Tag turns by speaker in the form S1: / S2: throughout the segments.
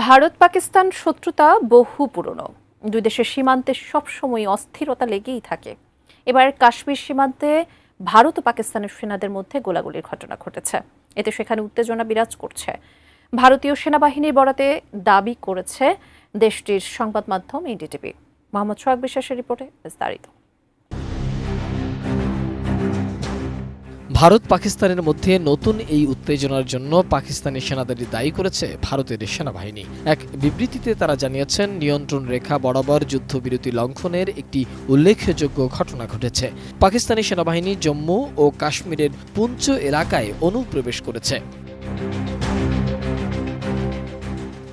S1: ভারত পাকিস্তান শত্রুতা বহু পুরনো। দুই দেশের সীমান্তে সবসময় অস্থিরতা লেগেই থাকে। এবার কাশ্মীর সীমান্তে ভারত ও পাকিস্তানের সেনাদের মধ্যে গোলাগুলির ঘটনা ঘটেছে। এতে সেখানে উত্তেজনা বিরাজ করছে। ভারতীয় সেনাবাহিনীর বরাতে দাবি করেছে দেশটির সংবাদ মাধ্যম এনডিটিভি। মোহাম্মদ সোহাগ বিশ্বাসের রিপোর্টে বিস্তারিত।
S2: ভারত পাকিস্তানের মধ্যে নতুন এই উত্তেজনার জন্য পাকিস্তানি সেনাদের দায়ী করেছে ভারতের সেনাবাহিনী। এক বিবৃতিতে তারা জানিয়েছেন, নিয়ন্ত্রণ রেখা বরাবর যুদ্ধবিরতি লঙ্ঘনের একটি উল্লেখযোগ্য ঘটনা ঘটেছে। পাকিস্তানি সেনাবাহিনী জম্মু ও কাশ্মীরের পুঞ্চ এলাকায় অনুপ্রবেশ করেছে।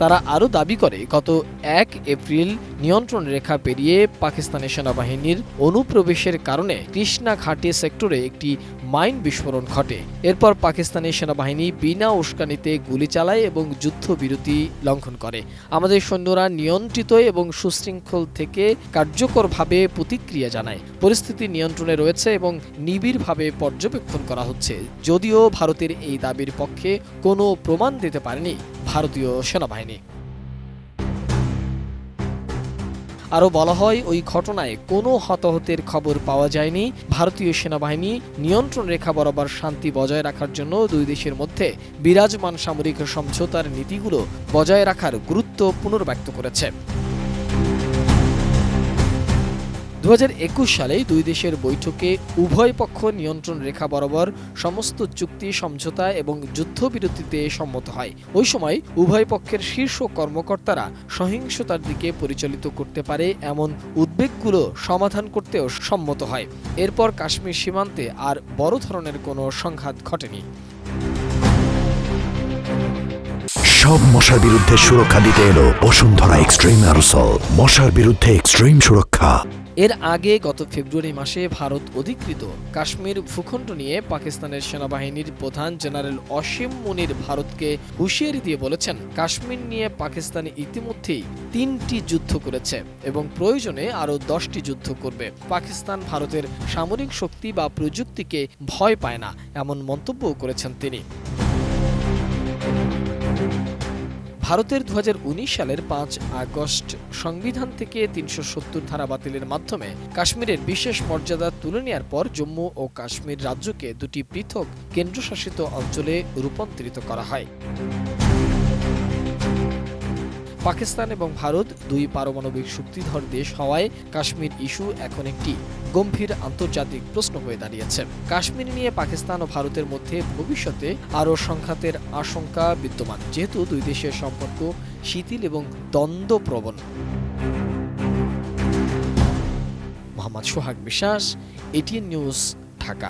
S2: তারা আরও দাবি করে, গত ১ এপ্রিল নিয়ন্ত্রণ রেখা পেরিয়ে পাকিস্তানি সেনাবাহিনীর অনুপ্রবেশের কারণে কৃষ্ণা ঘাটি সেক্টরে একটি মাইন বিস্ফোরণ ঘটে। এরপর পাকিস্তানি সেনাবাহিনী বিনা উস্কানিতে গুলি চালায় এবং যুদ্ধবিরতি লঙ্ঘন করে। আমাদের সৈন্যরা নিয়ন্ত্রিত এবং সুশৃঙ্খল থেকে কার্যকরভাবে প্রতিক্রিয়া জানায়। পরিস্থিতি নিয়ন্ত্রণে রয়েছে এবং নিবিড়ভাবে পর্যবেক্ষণ করা হচ্ছে। যদিও ভারতের এই দাবির পক্ষে কোনো প্রমাণ দিতে পারেনি ভারতীয় সেনাবাহিনী। আরও বলা হয়, ওই ঘটনায় কোনো হতাহতের খবর পাওয়া যায়নি। ভারতীয় সেনাবাহিনী নিয়ন্ত্রণ রেখা বরাবর শান্তি বজায় রাখার জন্য দুই দেশের মধ্যে বিরাজমান সামরিক সমঝোতার নীতিগুলো বজায় রাখার গুরুত্ব পুনর্ব্যক্ত করেছে। ২০২১ সালে দুই দেশের বৈঠকে উভয় পক্ষ নিয়ন্ত্রণ রেখা বরাবর সমস্ত চুক্তি, সমঝোতা এবং যুদ্ধবিরতিতে সম্মত হয়। ওই সময় উভয় পক্ষের শীর্ষ কর্মকর্তারা সহিংসতার দিকে পরিচালিত করতে পারে এমন উদ্বেগগুলো সমাধান করতেও সম্মত হয়। এরপর কাশ্মীর সীমান্তে আর বড় ধরনের কোনো সংঘাত ঘটেনি।
S3: সব মশার বিরুদ্ধে সুরক্ষা দিতে এলো বসুন্ধরা এক্সট্রিম অ্যারোসল, মশার বিরুদ্ধে এক্সট্রিম সুরক্ষা।
S2: এর আগে গত ফেব্রুয়ারি মাসে ভারত অধিকৃত কাশ্মীর ভূখণ্ড নিয়ে পাকিস্তানের সেনাবাহিনীর প্রধান জেনারেল অসীম মুনির ভারতকে হুঁশিয়ারি দিয়ে বলেছেন, কাশ্মীর নিয়ে পাকিস্তান ইতিমধ্যেই ৩টি যুদ্ধ করেছে এবং প্রয়োজনে আরও 10টি যুদ্ধ করবে। পাকিস্তান ভারতের সামরিক শক্তি বা প্রযুক্তিকে ভয় পায় না, এমন মন্তব্যও করেছেন তিনি। ভারতের ২০১৯ সালের ৫ আগস্ট সংবিধান থেকে ৩৭০ ধারা বাতিলের মাধ্যমে কাশ্মীরের বিশেষ মর্যাদা তুলে নেওয়ার পর জম্মু ও কাশ্মীর রাজ্যকে দুটি পৃথক কেন্দ্রশাসিত অঞ্চলে রূপান্তরিত করা হয়। পাকিস্তান এবং ভারত দুই পারমাণবিক শক্তিধর দেশ হওয়ায় কাশ্মীর ইস্যু এখন একটি গম্ভীর আন্তর্জাতিক প্রশ্ন হয়ে দাঁড়িয়েছে। কাশ্মীর নিয়ে পাকিস্তান ও ভারতের মধ্যে ভবিষ্যতে আরও সংঘাতের আশঙ্কা বিদ্যমান, যেহেতু দুই দেশের সম্পর্ক শিথিল এবং দ্বন্দ্বপ্রবণ। মোহাম্মদ সোহাগ বিশ্বাস, এটিএন নিউজ, ঢাকা।